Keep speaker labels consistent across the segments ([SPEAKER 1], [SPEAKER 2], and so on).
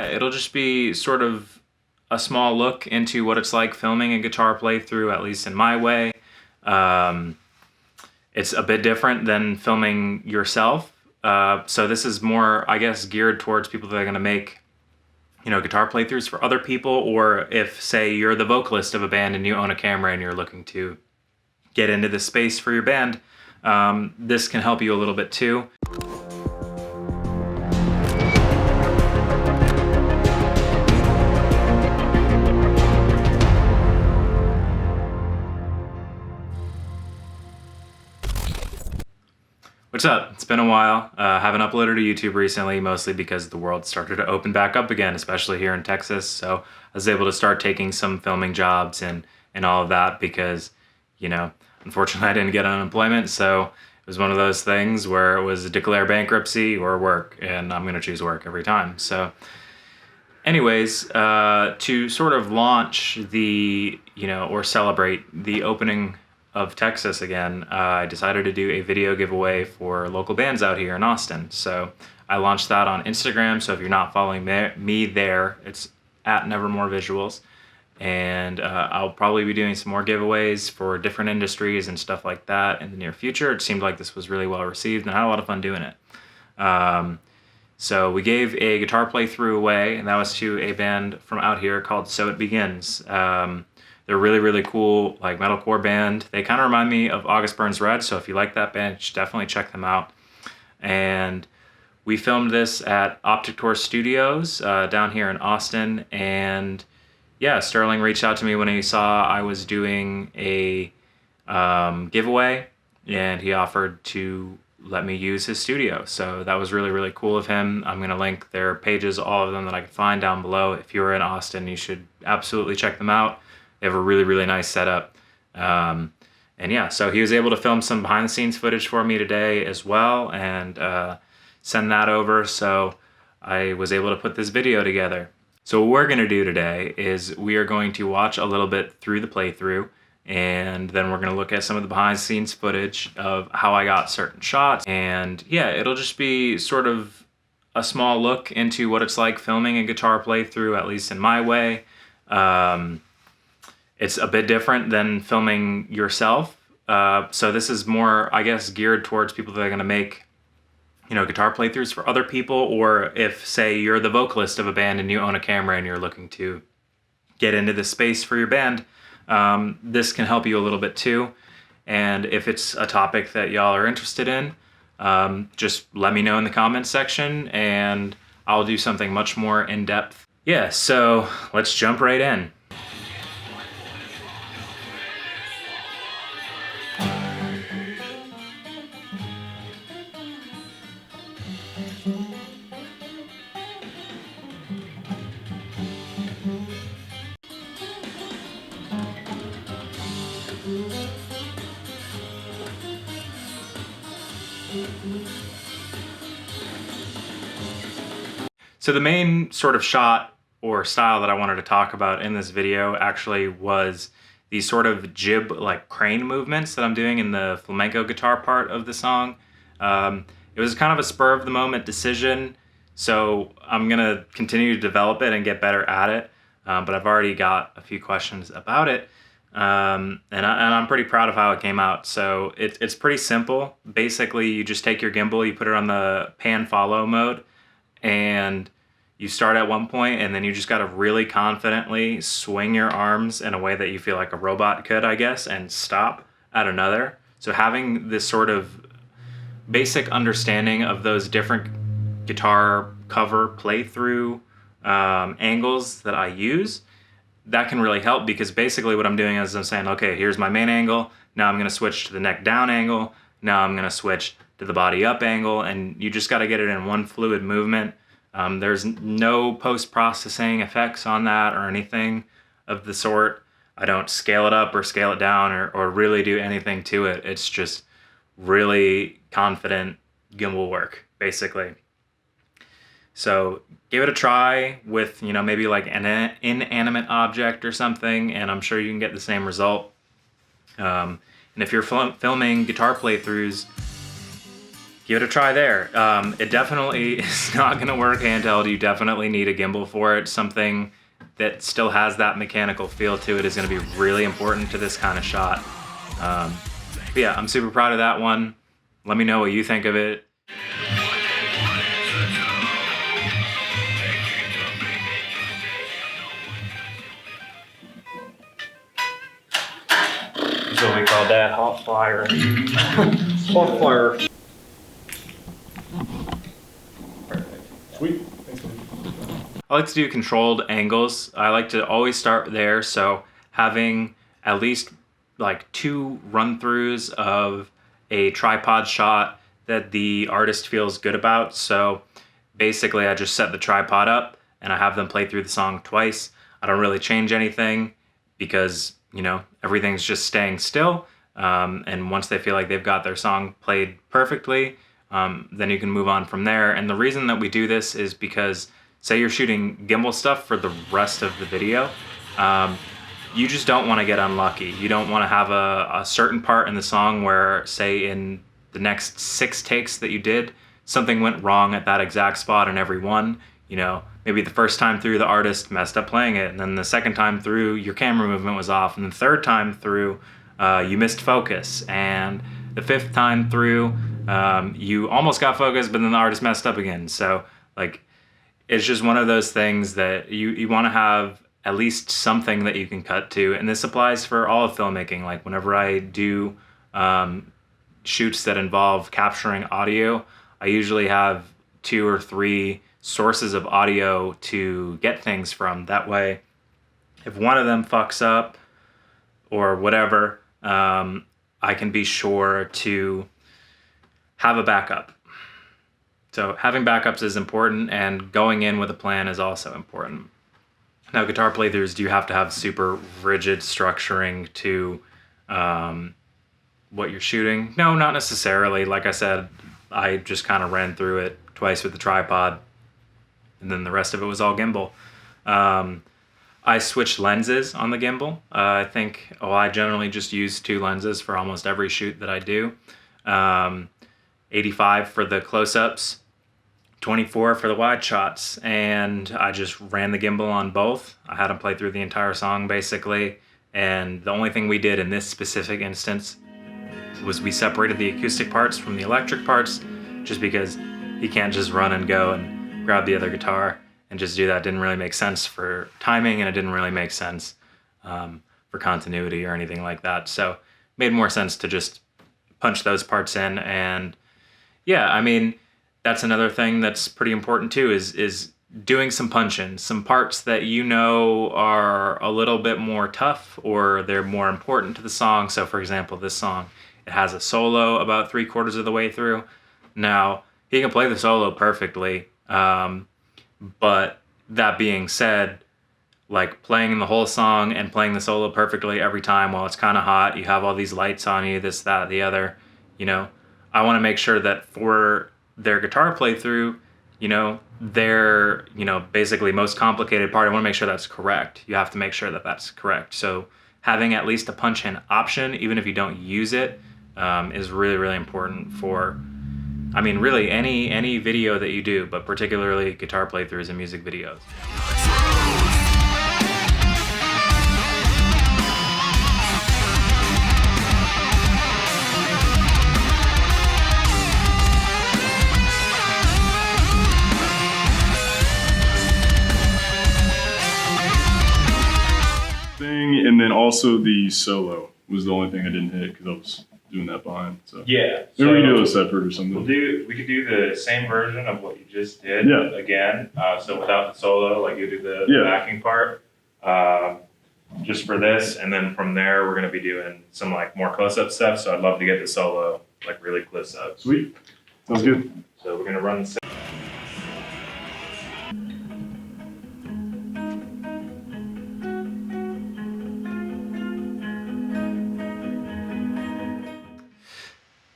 [SPEAKER 1] yeah, it'll just be sort of a small look into what it's like filming a guitar playthrough, at least in my way. It's a bit different than filming yourself. So this is more, I guess, geared towards people that are going to make, guitar playthroughs for other people, or if, say, you're the vocalist of a band and you own a camera and you're looking to get into this space for your band, this can help you a little bit too. What's up? It's been a while. Haven't uploaded to YouTube recently, mostly because the world started to open back up again, especially here in Texas. So I was able to start taking some filming jobs and all of that because, unfortunately I didn't get unemployment. So it was one of those things where it was declare bankruptcy or work, and I'm going to choose work every time. So anyways, to sort of launch the, or celebrate the opening of Texas again, I decided to do a video giveaway for local bands out here in Austin. So I launched that on Instagram. So if you're not following me there, it's at Nevermore Visuals. And I'll probably be doing some more giveaways for different industries and stuff like that in the near future. It seemed like this was really well received, and I had a lot of fun doing it. So we gave a guitar playthrough away, and that was to a band from out here called So It Begins. They're a really, really cool, like, metalcore band. They kind of remind me of August Burns Red, so if you like that band, you should definitely check them out. And we filmed this at OPTIC Studios down here in Austin. And yeah, Sterling reached out to me when he saw I was doing a giveaway, and he offered to let me use his studio. So that was really, really cool of him. I'm going to link their pages, all of them that I could find, down below. If you're in Austin, you should absolutely check them out. They have a really, really nice setup. And yeah, so he was able to film some behind the scenes footage for me today as well, and send that over. So I was able to put this video together. So what we're gonna do today is we are going to watch a little bit through the playthrough, and then we're gonna look at some of the behind the scenes footage of how I got certain shots. And yeah, it'll just be sort of a small look into what it's like filming a guitar playthrough, at least in my way. It's a bit different than filming yourself. So this is more, I guess, geared towards people that are going to make, guitar playthroughs for other people, or if, say, you're the vocalist of a band and you own a camera and you're looking to get into this space for your band, this can help you a little bit too. And if it's a topic that y'all are interested in, just let me know in the comments section and I'll do something much more in depth. Yeah, so let's jump right in. So the main sort of shot or style that I wanted to talk about in this video actually was these sort of jib, like crane movements that I'm doing in the flamenco guitar part of the song. It was kind of a spur of the moment decision, so I'm gonna continue to develop it and get better at it. But I've already got a few questions about it, and I'm pretty proud of how it came out. So it's pretty simple. Basically, you just take your gimbal, you put it on the pan follow mode, and you start at one point, and then you just gotta really confidently swing your arms in a way that you feel like a robot could, I guess, and stop at another. So having this sort of basic understanding of those different guitar cover playthrough angles that I use, that can really help, because basically what I'm doing is I'm saying, okay, here's my main angle, now I'm gonna switch to the neck down angle, now I'm gonna switch to the body up angle, and you just gotta get it in one fluid movement. There's no post-processing effects on that or anything of the sort. I don't scale it up or scale it down or really do anything to it. It's just really confident gimbal work, basically. So give it a try with, maybe like an inanimate object or something, and I'm sure you can get the same result. And if you're filming guitar playthroughs, give it a try there. It definitely is not going to work handheld. You definitely need a gimbal for it. Something that still has that mechanical feel to it is going to be really important to this kind of shot. But yeah, I'm super proud of that one. Let me know what you think of it. So we call that hot fire.
[SPEAKER 2] Hot fire. Perfect. Sweet. Thanks, man.
[SPEAKER 1] I like to do controlled angles. I like to always start there, so having at least like 2 run-throughs of a tripod shot that the artist feels good about. So basically I just set the tripod up and I have them play through the song twice. I don't really change anything because, you know, everything's just staying still. And once they feel like they've got their song played perfectly, then you can move on from there. And the reason that we do this is because, say you're shooting gimbal stuff for the rest of the video, you just don't want to get unlucky. You don't want to have a certain part in the song where, say in the next 6 takes that you did, something went wrong at that exact spot in every one. You know, maybe the first time through the artist messed up playing it, and then the second time through your camera movement was off, and the third time through you missed focus, and the 5th time through you almost got focus, but then the artist messed up again. So like, it's just one of those things that you want to have at least something that you can cut to. And this applies for all of filmmaking. Like whenever I do shoots that involve capturing audio, I usually have 2 or 3 sources of audio to get things from. That way, if one of them fucks up or whatever, I can be sure to have a backup. So having backups is important, and going in with a plan is also important. Now, guitar playthroughs, do you have to have super rigid structuring to what you're shooting? No, not necessarily. Like I said, I just kind of ran through it twice with the tripod, and then the rest of it was all gimbal. I switched lenses on the gimbal. I think, I generally just use 2 lenses for almost every shoot that I do. 85 for the close-ups, 24 for the wide shots, and I just ran the gimbal on both. I had them play through the entire song basically, and the only thing we did in this specific instance was we separated the acoustic parts from the electric parts, just because you can't just run and go and grab the other guitar and just do that. It didn't really make sense for timing, and it didn't really make sense for continuity or anything like that. So it made more sense to just punch those parts in. And yeah, I mean, that's another thing that's pretty important too, is doing some punch-ins, some parts that you know are a little bit more tough or they're more important to the song. So for example, this song, it has a solo about 3/4 of the way through. Now, he can play the solo perfectly, but that being said, like playing the whole song and playing the solo perfectly every time while it's kind of hot, you have all these lights on you, this, that, the other, you know, I want to make sure that for their guitar playthrough, you know, their, you know, basically most complicated part, I want to make sure that's correct. You have to make sure that that's correct. So having at least a punch-in option, even if you don't use it, is really, really important for, I mean, really any video that you do, but particularly guitar playthroughs and music videos.
[SPEAKER 2] And then also the solo was the only thing I didn't hit because I was doing that behind. So
[SPEAKER 1] Yeah.
[SPEAKER 2] maybe we can do a separate or something.
[SPEAKER 1] We could do the same version of what you just did.
[SPEAKER 2] Yeah.
[SPEAKER 1] Again. So without the solo, like you do the
[SPEAKER 2] Yeah.
[SPEAKER 1] backing part, just for this, and then from there we're gonna be doing some like more close-up stuff. So I'd love to get the solo like really close up.
[SPEAKER 2] Sweet. Sounds good.
[SPEAKER 1] So we're gonna run the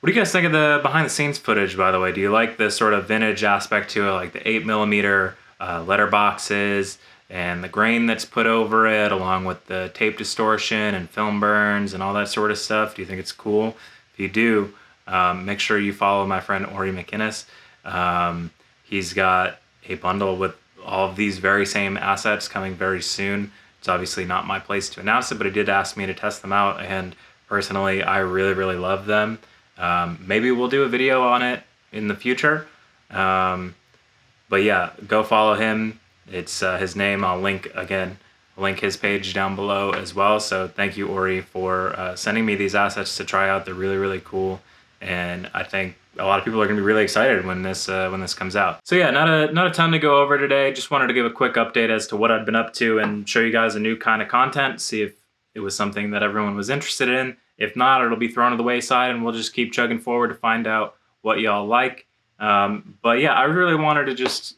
[SPEAKER 1] What do you guys think of the behind the scenes footage, by the way? Do you like the sort of vintage aspect to it, like the 8mm letterboxes and the grain that's put over it, along with the tape distortion and film burns and all that sort of stuff? Do you think it's cool? If you do, Make sure you follow my friend ORIE McGinnis. He's got a bundle with all of these very same assets coming very soon. It's obviously not my place to announce it, but he did ask me to test them out, and personally, I really, really love them. Maybe we'll do a video on it in the future. But yeah, go follow him. It's his name. I'll link his page down below as well. So thank you, ORIE, for sending me these assets to try out. They're really, really cool, and I think a lot of people are going to be really excited when this comes out. So yeah, not a ton to go over today. Just wanted to give a quick update as to what I've been up to and show you guys a new kind of content. See if it was something that everyone was interested in. If not, it'll be thrown to the wayside, and we'll just keep chugging forward to find out what y'all like. But yeah, I really wanted to just,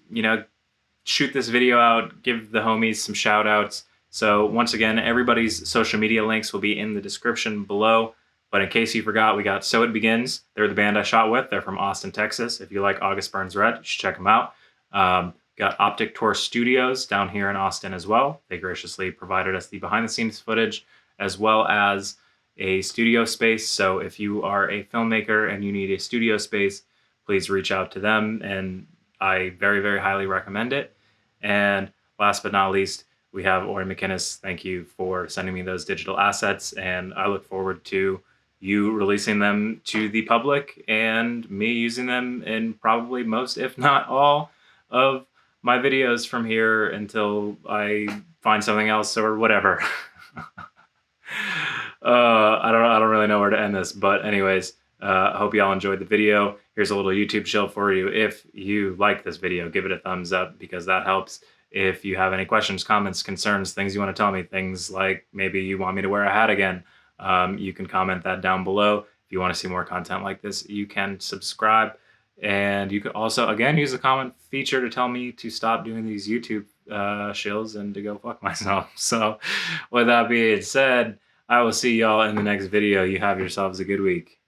[SPEAKER 1] shoot this video out, give the homies some shout outs. So once again, everybody's social media links will be in the description below. But in case you forgot, we got So It Begins. They're the band I shot with. They're from Austin, Texas. If you like August Burns Red, you should check them out. Got OPTIC Tour Studios down here in Austin as well. They graciously provided us the behind the scenes footage as well as a studio space. So if you are a filmmaker and you need a studio space, please reach out to them, and I very, very highly recommend it. And last but not least, we have ORIE McGinnis. Thank you for sending me those digital assets, and I look forward to you releasing them to the public and me using them in probably most, if not all, of my videos from here until I find something else or whatever. I don't really know where to end this, but anyways, I hope y'all enjoyed the video. Here's a little YouTube shield for you. If you like this video, give it a thumbs up because that helps. If you have any questions, comments, concerns, things you want to tell me, things like maybe you want me to wear a hat again, you can comment that down below. If you want to see more content like this, you can subscribe. And you could also, again, use the comment feature to tell me to stop doing these YouTube shills and to go fuck myself. So with that being said, I will see y'all in the next video. You have yourselves a good week.